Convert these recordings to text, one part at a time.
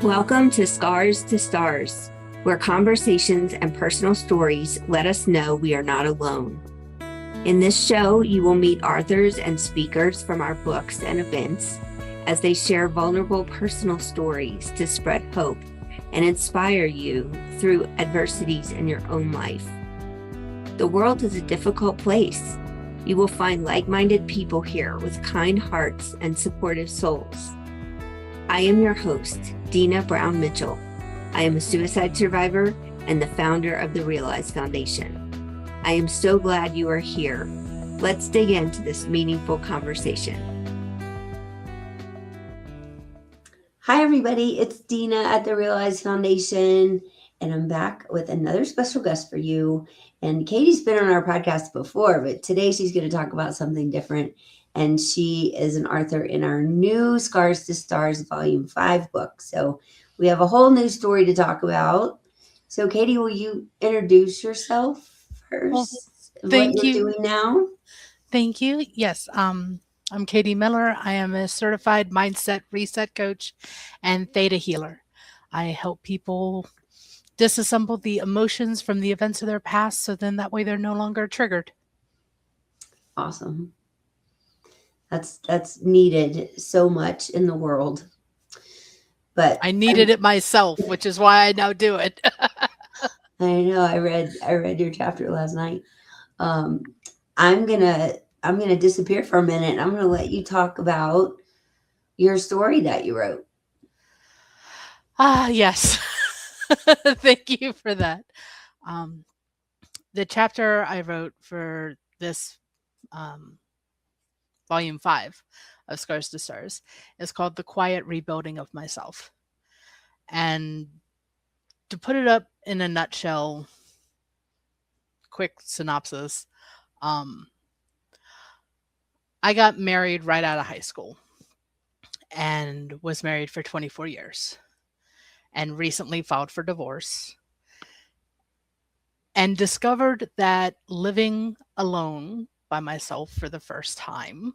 Welcome to Scars to Stars, where conversations and personal stories let us know we are not alone. In this show, you will meet authors and speakers from our books and events as they share vulnerable personal stories to spread hope and inspire you through adversities in your own life. The world is a difficult place. You will find like-minded people here with kind hearts and supportive souls. I am your host, Dina Brown Mitchell. I am a suicide survivor and the founder of the Realize Foundation. I am so glad you are here. Let's dig into this meaningful conversation. Hi, everybody. It's Dina at the Realize Foundation, and I'm back with another special guest for you. And Katie's been on our podcast before, but today she's going to talk about something different. And she is an author in our new Scars to Stars Volume 5 book. So we have a whole new story to talk about. So Katie, will you introduce yourself first? Thank what you're you. doing now? Thank you. Yes, I'm Katie Miller. I am a certified mindset reset coach and theta healer. I help people disassemble the emotions from the events of their past so then that way they're no longer triggered. Awesome. That's needed so much in the world. But I needed it myself, which is why I now do it. I know I read your chapter last night. I'm gonna disappear for a minute. I'm gonna let you talk about your story that you wrote. Yes. Thank you for that. Um, the chapter I wrote for this um, volume 5 of Scars to Stars is called The Quiet Rebuilding of Myself. And to put it up in a nutshell, quick synopsis, um, I got married right out of high school and was married for 24 years and recently filed for divorce and discovered that living alone by myself for the first time,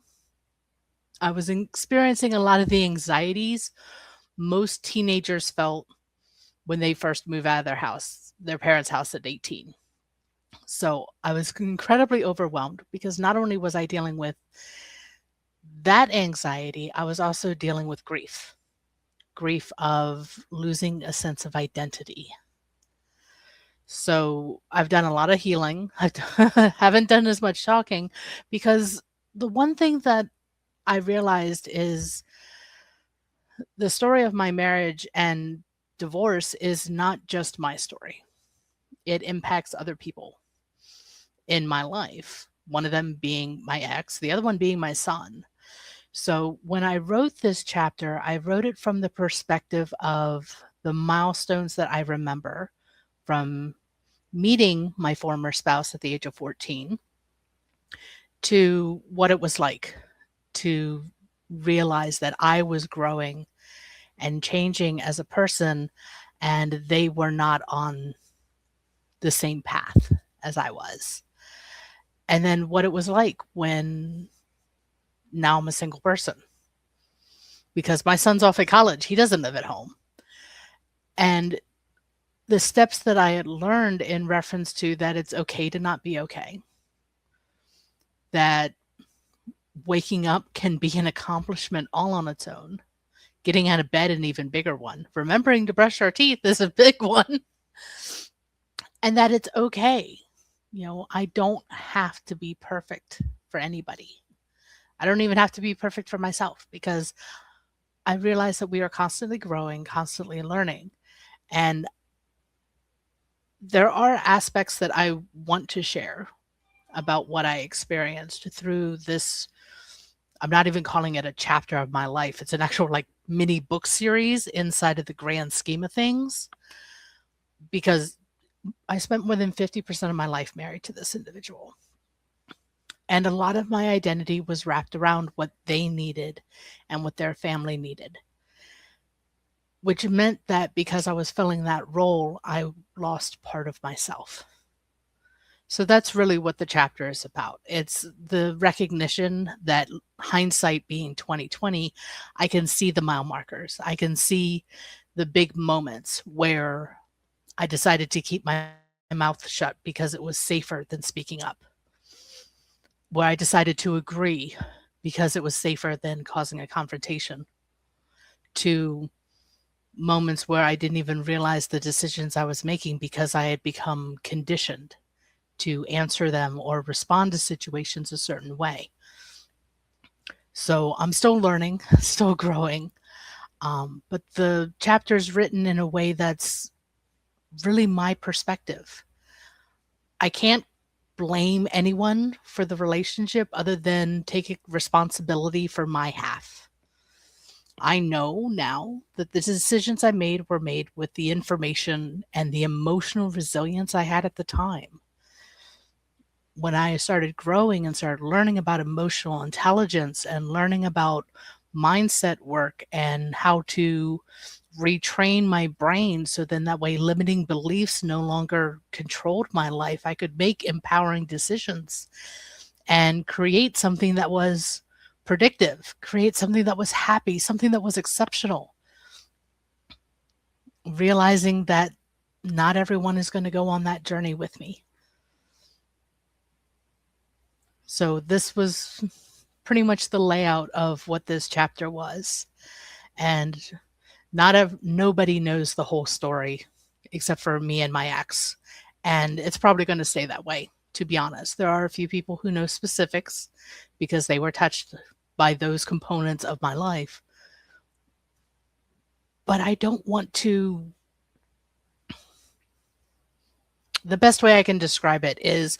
I was experiencing a lot of the anxieties most teenagers felt when they first move out of their parents' house at 18. So I was incredibly overwhelmed because not only was I dealing with that anxiety, I was also dealing with grief of losing a sense of identity. So I've done a lot of healing. I haven't done as much talking because the one thing that I realized is the story of my marriage and divorce is not just my story. It impacts other people in my life, one of them being my ex, the other one being my son. So when I wrote this chapter, I wrote it from the perspective of the milestones that I remember from meeting my former spouse at the age of 14 to what it was like to realize that I was growing and changing as a person and they were not on the same path as I was. And then what it was like when now I'm a single person because my son's off at college. He doesn't live at home. And the steps that I had learned in reference to that it's okay to not be okay, that waking up can be an accomplishment all on its own, getting out of bed an even bigger one, remembering to brush our teeth is a big one, and that it's okay. I don't have to be perfect for anybody. I don't even have to be perfect for myself because I realize that we are constantly growing, constantly learning. And there are aspects that I want to share about what I experienced through this. I'm not even calling it a chapter of my life. It's an actual mini book series inside of the grand scheme of things because I spent more than 50% of my life married to this individual. And a lot of my identity was wrapped around what they needed and what their family needed, which meant that because I was filling that role, I lost part of myself. So that's really what the chapter is about. It's the recognition that hindsight being 2020, I can see the mile markers. I can see the big moments where I decided to keep my mouth shut because it was safer than speaking up, where I decided to agree because it was safer than causing a confrontation, to moments where I didn't even realize the decisions I was making because I had become conditioned to answer them or respond to situations a certain way. So I'm still learning, still growing, but the chapter is written in a way that's really my perspective. I can't blame anyone for the relationship other than taking responsibility for my half. I know now that the decisions I made were made with the information and the emotional resilience I had at the time. When I started growing and started learning about emotional intelligence and learning about mindset work and how to retrain my brain so then that way limiting beliefs no longer controlled my life, I could make empowering decisions and create something that was predictive, create something that was happy, something that was exceptional. Realizing that not everyone is going to go on that journey with me. So this was pretty much the layout of what this chapter was. And nobody knows the whole story except for me and my ex. And it's probably going to stay that way, to be honest. There are a few people who know specifics because they were touched by those components of my life. But I don't want to. The best way I can describe it is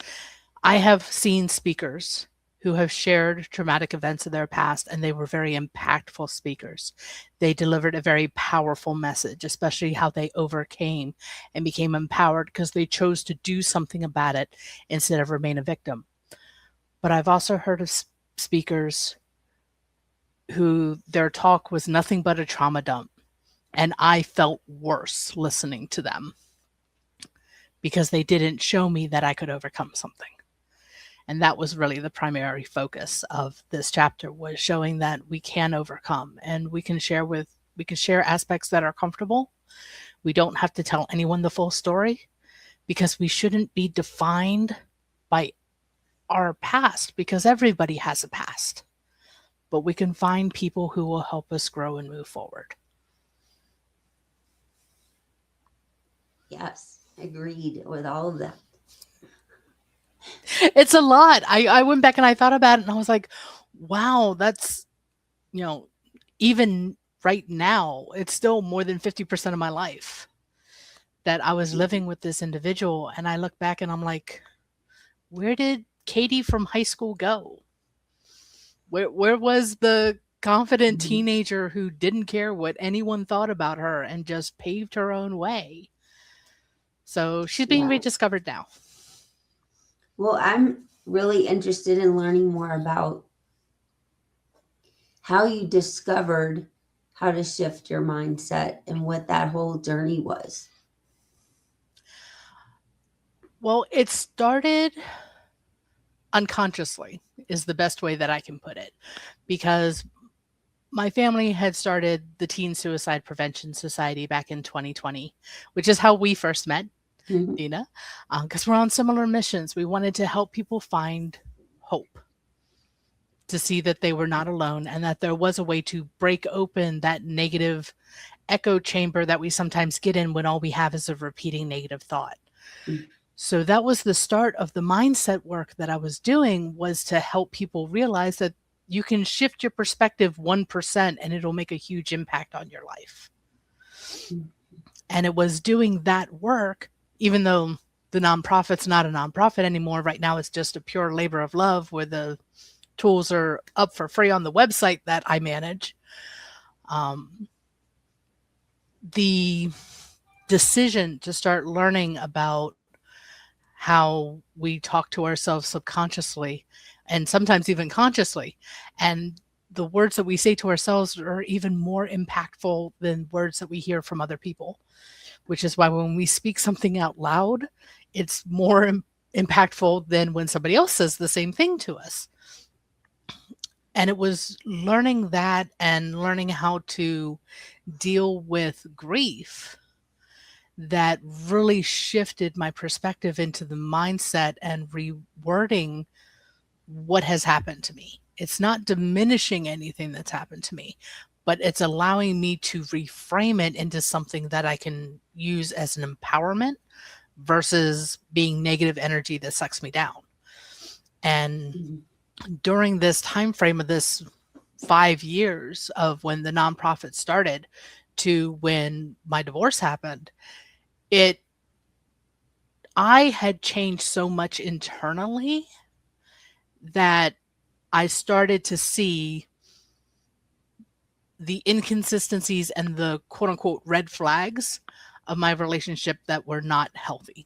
I have seen speakers who have shared traumatic events of their past, and they were very impactful speakers. They delivered a very powerful message, especially how they overcame and became empowered because they chose to do something about it instead of remain a victim. But I've also heard of speakers who their talk was nothing but a trauma dump, and I felt worse listening to them because they didn't show me that I could overcome something. And that was really the primary focus of this chapter, was showing that we can overcome and we can share aspects that are comfortable. We don't have to tell anyone the full story because we shouldn't be defined by our past, because everybody has a past. But we can find people who will help us grow and move forward. Yes, agreed with all of that. It's a lot. I went back and I thought about it and I was like, wow, that's, even right now, it's still more than 50% of my life that I was living with this individual. And I look back and I'm like, where did Katie from high school go? Where was the confident teenager who didn't care what anyone thought about her and just paved her own way? So she's being rediscovered now. Well, I'm really interested in learning more about how you discovered how to shift your mindset and what that whole journey was. Well, it started unconsciously is the best way that I can put it, because my family had started the Teen Suicide Prevention Society back in 2020, which is how we first met, Dina, because we're on similar missions. We wanted to help people find hope, to see that they were not alone and that there was a way to break open that negative echo chamber that we sometimes get in when all we have is a repeating negative thought. So that was the start of the mindset work that I was doing, was to help people realize that you can shift your perspective 1% and it'll make a huge impact on your life. And it was doing that work, even though the nonprofit's not a nonprofit anymore. Right now, it's just a pure labor of love where the tools are up for free on the website that I manage. The decision to start learning about how we talk to ourselves subconsciously and sometimes even consciously, and the words that we say to ourselves are even more impactful than words that we hear from other people, which is why when we speak something out loud, it's more impactful than when somebody else says the same thing to us. And it was learning that and learning how to deal with grief that really shifted my perspective into the mindset and rewording what has happened to me. It's not diminishing anything that's happened to me, but it's allowing me to reframe it into something that I can use as an empowerment versus being negative energy that sucks me down. And during this time frame of this 5 years of when the nonprofit started to when my divorce happened, I had changed so much internally that I started to see the inconsistencies and the quote unquote red flags of my relationship that were not healthy.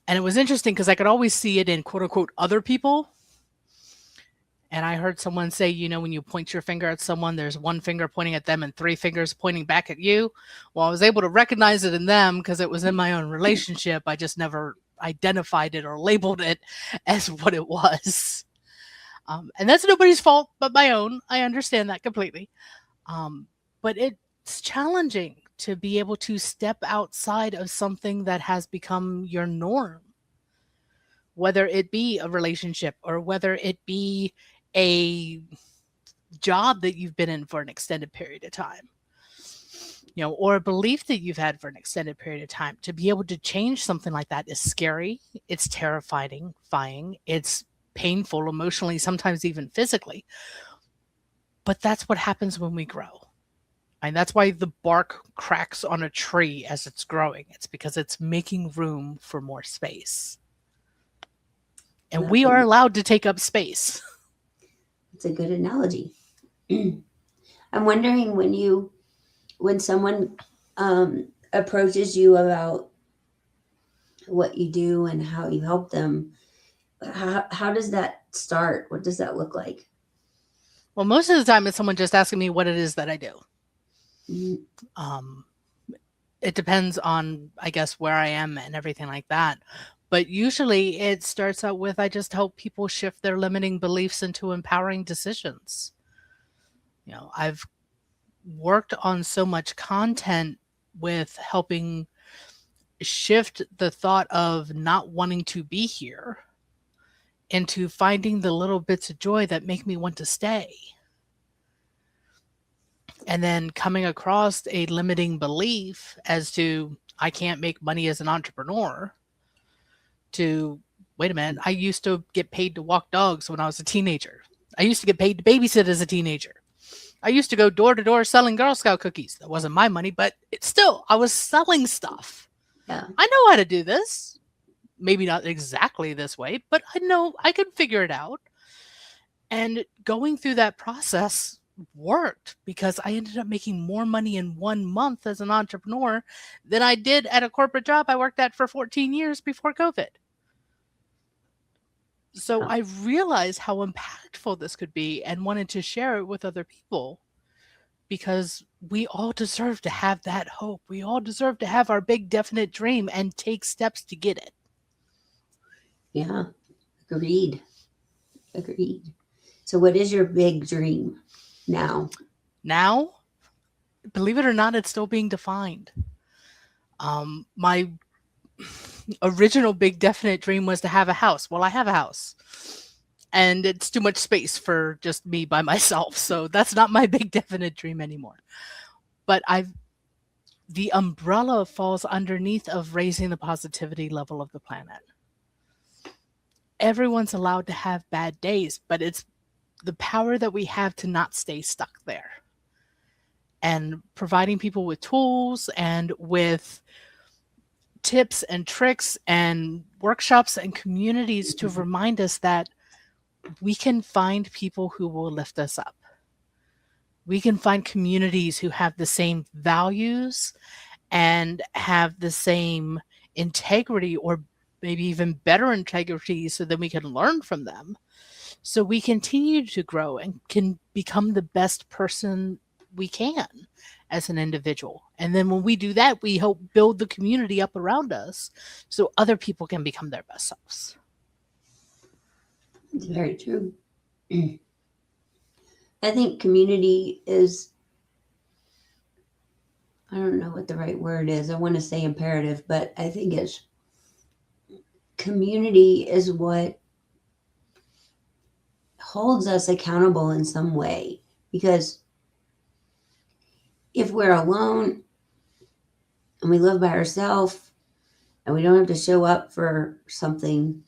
And it was interesting because I could always see it in quote unquote other people. And I heard someone say, when you point your finger at someone, there's one finger pointing at them and 3 fingers pointing back at you. Well, I was able to recognize it in them because it was in my own relationship. I just never identified it or labeled it as what it was. And that's nobody's fault but my own. I understand that completely. But it's challenging to be able to step outside of something that has become your norm, whether it be a relationship or whether it be a job that you've been in for an extended period of time, or a belief that you've had for an extended period of time. To be able to change something like that is scary. It's terrifying. It's painful emotionally, sometimes even physically. But that's what happens when we grow. And that's why the bark cracks on a tree as it's growing. It's because it's making room for more space. And we are allowed to take up space. It's a good analogy. I'm wondering when someone approaches you about what you do and how you help them, how does that start? What does that look like? Well, most of the time it's someone just asking me what it is that I do. It depends on, I guess, where I am and everything like that. But usually it starts out with, I just help people shift their limiting beliefs into empowering decisions. I've worked on so much content with helping shift the thought of not wanting to be here into finding the little bits of joy that make me want to stay. And then coming across a limiting belief as to, I can't make money as an entrepreneur, to, wait a minute, I used to get paid to walk dogs when I was a teenager. I used to get paid to babysit as a teenager. I used to go door to door selling Girl Scout cookies. That wasn't my money, but I was selling stuff. Yeah. I know how to do this. Maybe not exactly this way, but I know I can figure it out. And going through that process worked because I ended up making more money in 1 month as an entrepreneur than I did at a corporate job I worked at for 14 years before COVID. So I realized how impactful this could be and wanted to share it with other people, because we all deserve to have that hope. We all deserve to have our big definite dream and take steps to get it. Yeah, agreed. So what is your big dream now? Now, believe it or not, it's still being defined. My original big definite dream was to have a house. Well, I have a house. And it's too much space for just me by myself. So that's not my big definite dream anymore. But the umbrella falls underneath of raising the positivity level of the planet. Everyone's allowed to have bad days, but it's the power that we have to not stay stuck there. And providing people with tools and with tips and tricks and workshops and communities to remind us that we can find people who will lift us up. We can find communities who have the same values and have the same integrity, or maybe even better integrity, so that we can learn from them. So we continue to grow and can become the best person we can as an individual. And then when we do that, we help build the community up around us so other people can become their best selves. It's very true. I think community is, I don't know what the right word is. I want to say imperative, but I think it's community is what holds us accountable in some way. Because if we're alone and we live by ourselves and we don't have to show up for something,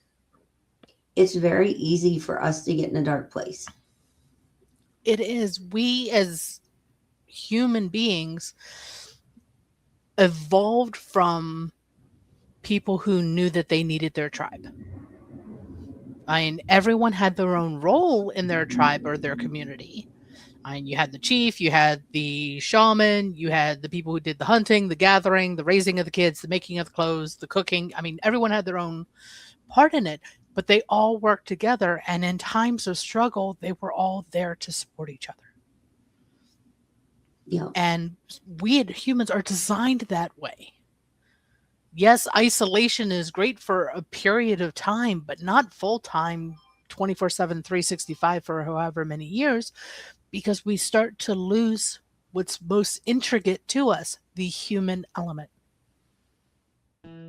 it's very easy for us to get in a dark place. It is. We as human beings evolved from people who knew that they needed their tribe. I mean, everyone had their own role in their tribe or their community. I mean, you had the chief, you had the shaman, you had the people who did the hunting, the gathering, the raising of the kids, the making of the clothes, the cooking. I mean, everyone had their own part in it, but they all worked together. And in times of struggle, they were all there to support each other. Yeah. And we humans are designed that way. Yes, isolation is great for a period of time, but not full time, 24/7, 365 for however many years, because we start to lose what's most intricate to us, the human element.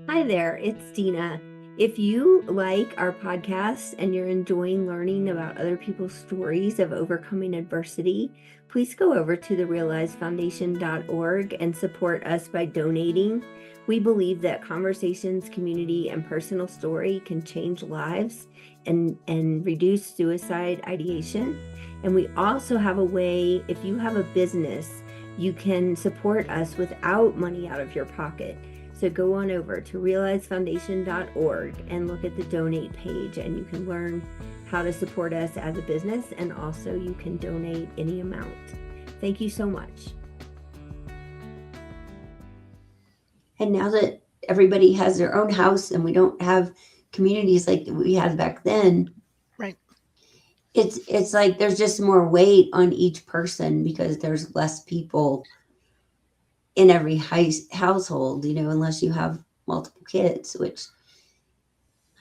Hi there, it's Dina. If you like our podcast and you're enjoying learning about other people's stories of overcoming adversity, please go over to therealizefoundation.org and support us by donating. We believe that conversations, community, and personal story can change lives and reduce suicide ideation. And we also have a way, if you have a business, you can support us without money out of your pocket. So go on over to realizefoundation.org and look at the donate page, and you can learn how to support us as a business, and also you can donate any amount. Thank you so much. And now that everybody has their own house and we don't have communities like we had back then, right? It's like there's just more weight on each person because there's less people in every household, unless you have multiple kids, which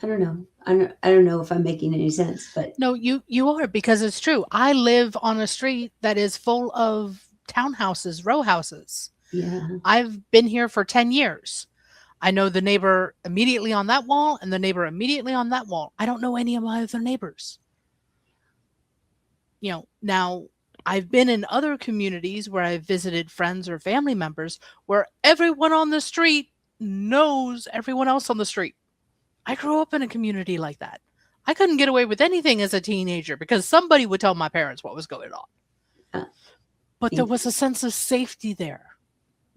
I don't know. I don't know if I'm making any sense, but no, you are, because it's true. I live on a street that is full of townhouses, row houses. Yeah. I've been here for 10 years. I know the neighbor immediately on that wall and the neighbor immediately on that wall. I don't know any of my other neighbors. Now I've been in other communities where I've visited friends or family members where everyone on the street knows everyone else on the street. I grew up in a community like that. I couldn't get away with anything as a teenager because somebody would tell my parents what was going on. But there was a sense of safety there.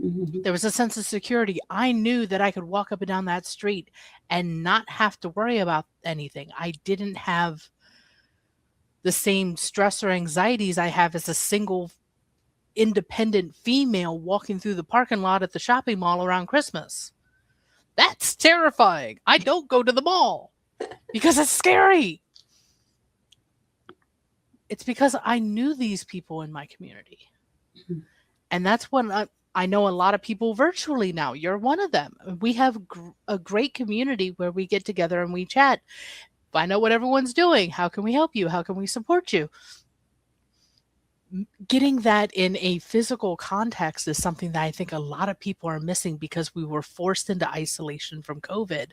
Mm-hmm. There was a sense of security. I knew that I could walk up and down that street and not have to worry about anything. I didn't have the same stress or anxieties I have as a single independent female walking through the parking lot at the shopping mall around Christmas. That's terrifying. I don't go to the mall because it's scary. It's because I knew these people in my community. Mm-hmm. And that's when I know a lot of people virtually now. You're one of them. We have a great community where we get together and we chat. Find out what everyone's doing. How can we help you? How can we support you? Getting that in a physical context is something that I think a lot of people are missing because we were forced into isolation from COVID.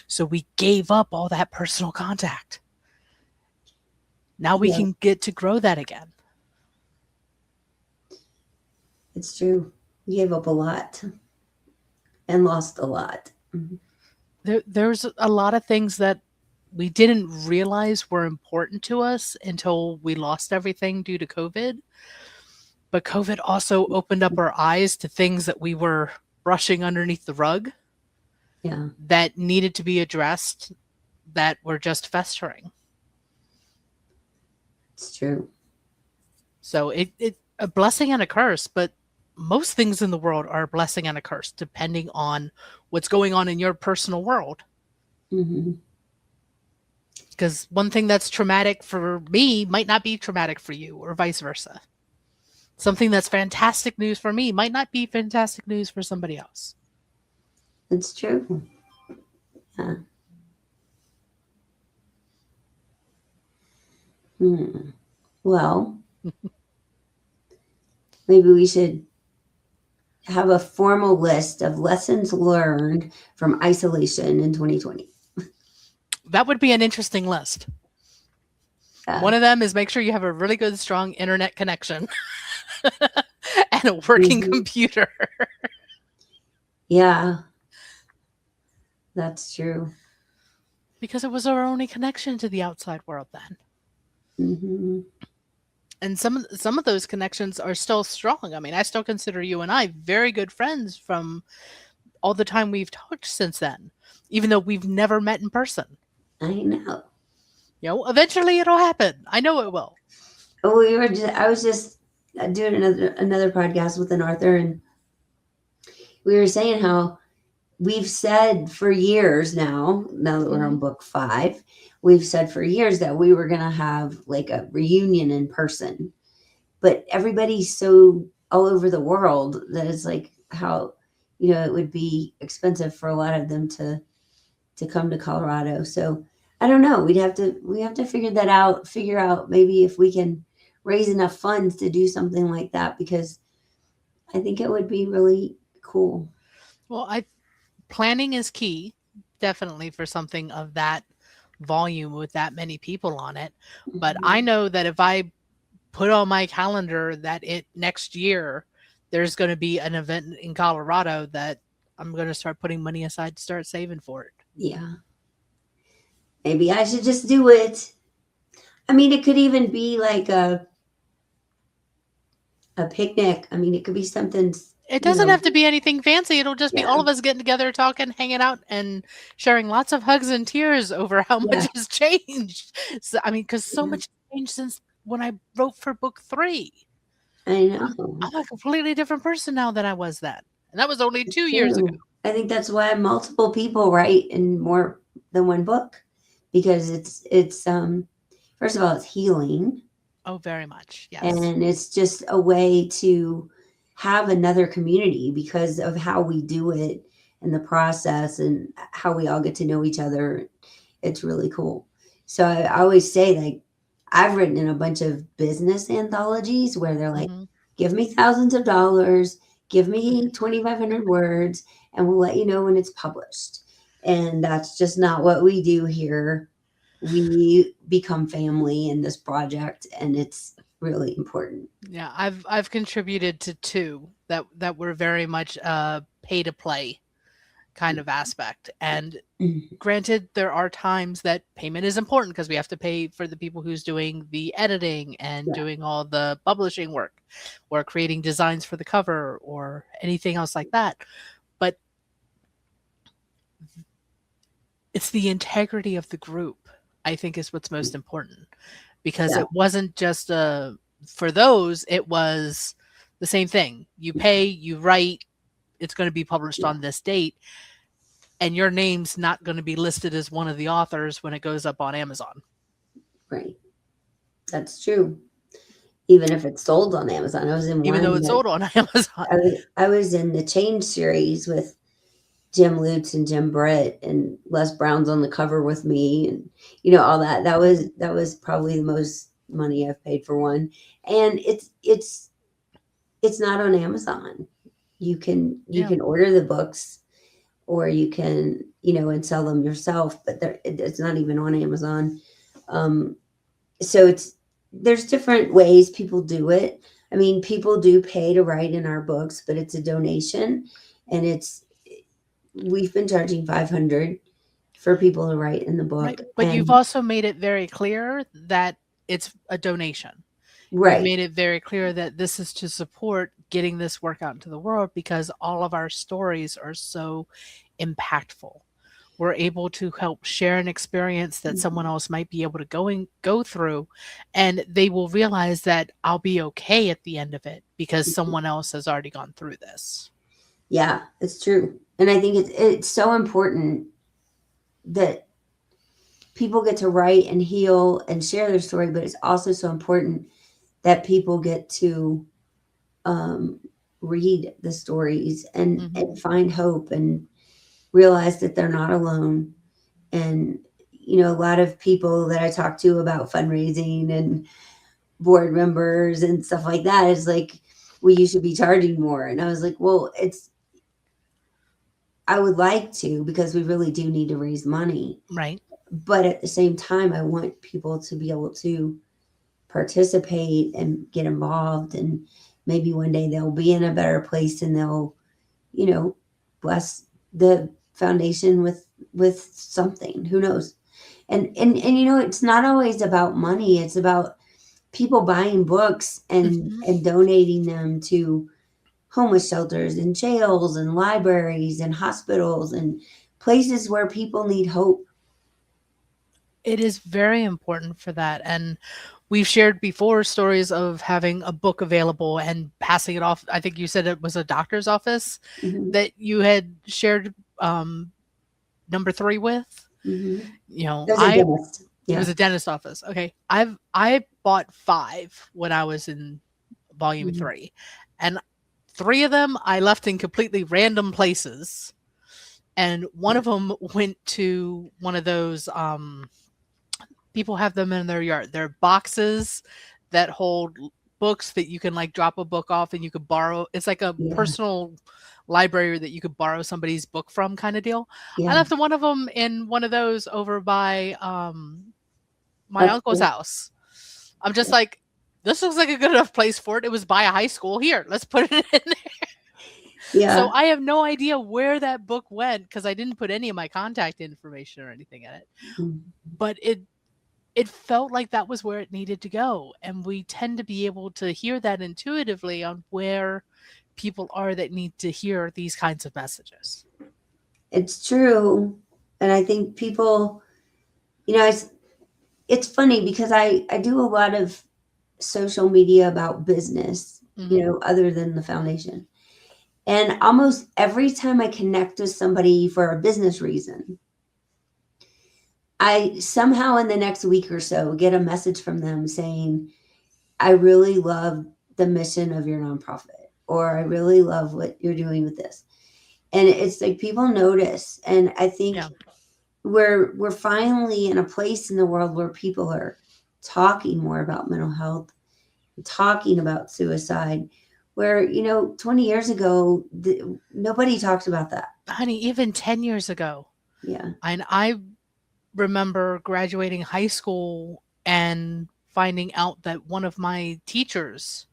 So we gave up all that personal contact. Now we can get to grow that again. It's true. You gave up a lot and lost a lot. Mm-hmm. There's a lot of things that we didn't realize were important to us until we lost everything due to COVID. But COVID also opened up our eyes to things that we were brushing underneath the rug. Yeah. That needed to be addressed, that were just festering. It's true. So it a blessing and a curse, but most things in the world are a blessing and a curse, depending on what's going on in your personal world. Mm-hmm. Because one thing that's traumatic for me might not be traumatic for you, or vice versa. Something that's fantastic news for me might not be fantastic news for somebody else. It's true. Yeah. Well, maybe we should have a formal list of lessons learned from isolation in 2020. That would be an interesting list. One of them is make sure you have a really good, strong internet connection and a working computer. Yeah, that's true. Because it was our only connection to the outside world then. Mm-hmm. And some of those connections are still strong. I mean, I still consider you and I very good friends from all the time we've talked since then, even though we've never met in person. I know. Eventually it'll happen. I know it will. I was just doing another podcast with an author, and we were saying how we've said for years now that we're on book 5, we've said for years that we were going to have like a reunion in person, but everybody's so all over the world that it's like how, it would be expensive for a lot of them to come to Colorado. So I don't know. We have to figure out maybe if we can raise enough funds to do something like that, because I think it would be really cool. Well, planning is key, definitely, for something of that volume with that many people on it. But I know that if I put on my calendar that next year there's going to be an event in Colorado, that I'm going to start putting money aside to start saving for it. Yeah. Maybe I should just do it. I mean, it could even be like a picnic. I mean, it could be something. It doesn't have to be anything fancy. It'll just be all of us getting together, talking, hanging out, and sharing lots of hugs and tears over how much has changed. So, I mean, because so much changed since when I wrote for book 3. I know. I'm a completely different person now than I was then. And that was only 2 years ago. I think that's why multiple people write in more than one book, because it's first of all, it's healing. Oh, very much. Yes. And it's just a way to have another community because of how we do it and the process and how we all get to know each other. It's really cool. So I always say, like, I've written in a bunch of business anthologies where they're like, give me thousands of dollars, give me 2,500 words, and we'll let you know when it's published. And that's just not what we do here. We become family in this project, and it's really important. Yeah, I've contributed to 2 that were very much pay to play kind of aspect. And granted, there are times that payment is important because we have to pay for the people who's doing the editing and doing all the publishing work or creating designs for the cover or anything else like that. But it's the integrity of the group, I think, is what's most important, because it wasn't just for those, it was the same thing. You pay, you write, it's going to be published on this date, and your name's not going to be listed as one of the authors when it goes up on Amazon. Right. That's true. Even if it's sold on Amazon. Even though it's sold on Amazon. I was in the Change series with Jim Lutz and Jim Britt, and Les Brown's on the cover with me, and all that. That was probably the most money I've paid for one. And it's not on Amazon. You can order the books, or you can and sell them yourself, but it's not even on Amazon. So there's different ways people do it. I mean, people do pay to write in our books, but it's a donation, and we've been charging $500 for people to write in the book. Right. But you've also made it very clear that it's a donation. Right. You've made it very clear that this is to support getting this work out into the world, because all of our stories are so impactful. We're able to help share an experience that someone else might be able to go through, and they will realize that I'll be okay at the end of it because someone else has already gone through this. Yeah, it's true. And I think it's so important that people get to write and heal and share their story, but it's also so important that people get to read the stories and find hope and realize that they're not alone. And, a lot of people that I talk to about fundraising and board members and stuff like that is like, well, you should be charging more. And I was like, well, I would like to, because we really do need to raise money. Right. But at the same time, I want people to be able to participate and get involved. And maybe one day they'll be in a better place and they'll, bless the foundation with something. Who knows? And it's not always about money. It's about people buying books and donating them to homeless shelters and jails and libraries and hospitals and places where people need hope. It is very important for that. And we've shared before stories of having a book available and passing it off. I think you said it was a doctor's office Mm-hmm. that you had shared number 3 with. Mm-hmm. It Yeah. was a dentist office. Okay. I bought 5 when I was in volume 3. And 3 of them I left in completely random places. And one of them went to one of those, people have them in their yard. They're boxes that hold books that you can like drop a book off and you could borrow. It's like a personal library that you could borrow somebody's book from, kind of deal. I left one of them in one of those over by my uncle's house. I'm just like, this looks like a good enough place for it. It was by a high school. Here, let's put it in there. Yeah. So I have no idea where that book went because I didn't put any of my contact information or anything in it. But it felt like that was where it needed to go. And we tend to be able to hear that intuitively on where people are that need to hear these kinds of messages. It's true. And I think people, it's funny because I do a lot of social media about business, other than the foundation. And almost every time I connect with somebody for a business reason, I somehow in the next week or so get a message from them saying, I really love the mission of your nonprofit, or I really love what you're doing with this. And it's like people notice. And I think we're finally in a place in the world where people are talking more about mental health, talking about suicide, where, 20 years ago, nobody talked about that. Honey, even 10 years ago. Yeah. And I remember graduating high school and finding out that one of my teachers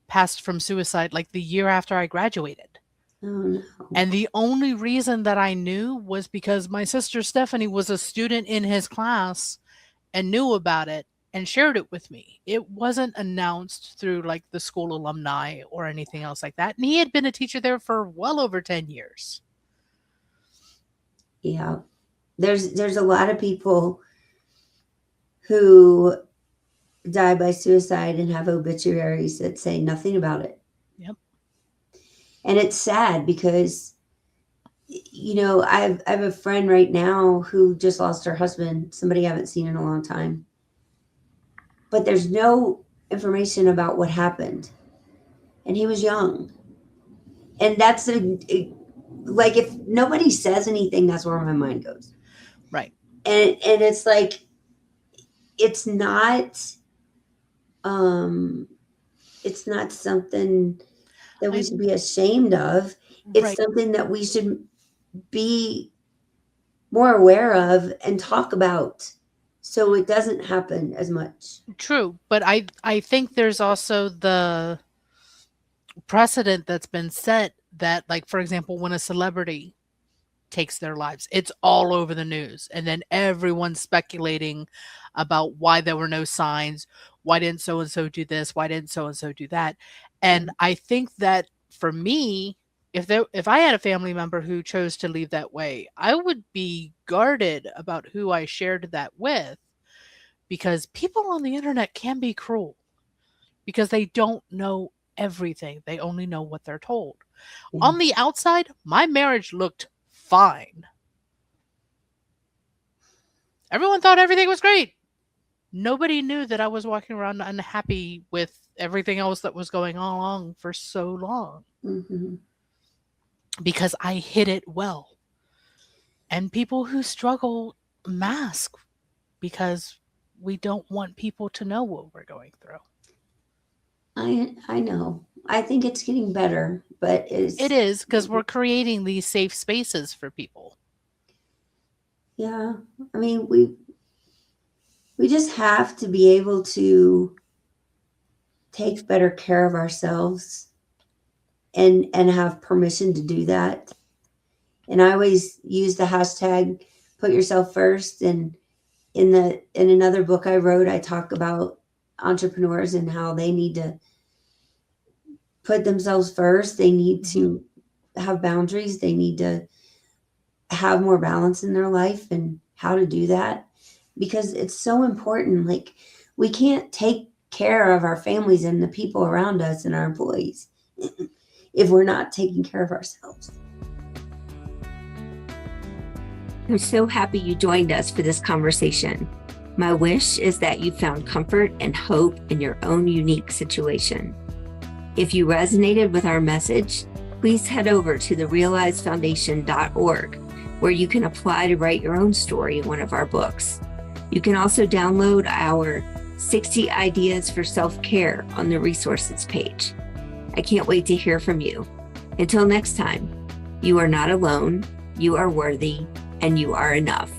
passed from suicide like the year after I graduated. Oh, no. And the only reason that I knew was because my sister Stephanie was a student in his class and knew about it and shared it with me. It wasn't announced through like the school alumni or anything else like that. And he had been a teacher there for well over 10 years. Yeah. There's a lot of people who die by suicide and have obituaries that say nothing about it. Yep. And it's sad because, I have a friend right now who just lost her husband, somebody I haven't seen in a long time. But there's no information about what happened. And he was young. And that's like, if nobody says anything, that's where my mind goes. Right. And it's like, it's not something that we should be ashamed of. It's something that we should be more aware of and talk about so it doesn't happen as much. True. But I think there's also the precedent that's been set that, like, for example, when a celebrity takes their lives, it's all over the news. And then everyone's speculating about why there were no signs. Why didn't so-and-so do this? Why didn't so-and-so do that? And I think that for me, if I had a family member who chose to leave that way, I would be guarded about who I shared that with, because people on the internet can be cruel because they don't know everything. They only know what they're told. Yeah. On the outside, my marriage looked fine. Everyone thought everything was great. Nobody knew that I was walking around unhappy with everything else that was going on for so long. Mm-hmm. Because I hid it well. And people who struggle mask because we don't want people to know what we're going through. I know. I think it's getting better, but It is, because we're creating these safe spaces for people. Yeah. I mean, we just have to be able to take better care of ourselves and have permission to do that. And I always use the hashtag put yourself first. And in another book I wrote, I talk about entrepreneurs and how they need to put themselves first. They need to have boundaries. They need to have more balance in their life and how to do that, because it's so important. Like, we can't take care of our families and the people around us and our employees if we're not taking care of ourselves. I'm so happy you joined us for this conversation. My wish is that you found comfort and hope in your own unique situation. If you resonated with our message, please head over to therealizefoundation.org, where you can apply to write your own story in one of our books. You can also download our 60 Ideas for Self-Care on the resources page. I can't wait to hear from you. Until next time, you are not alone, you are worthy, and you are enough.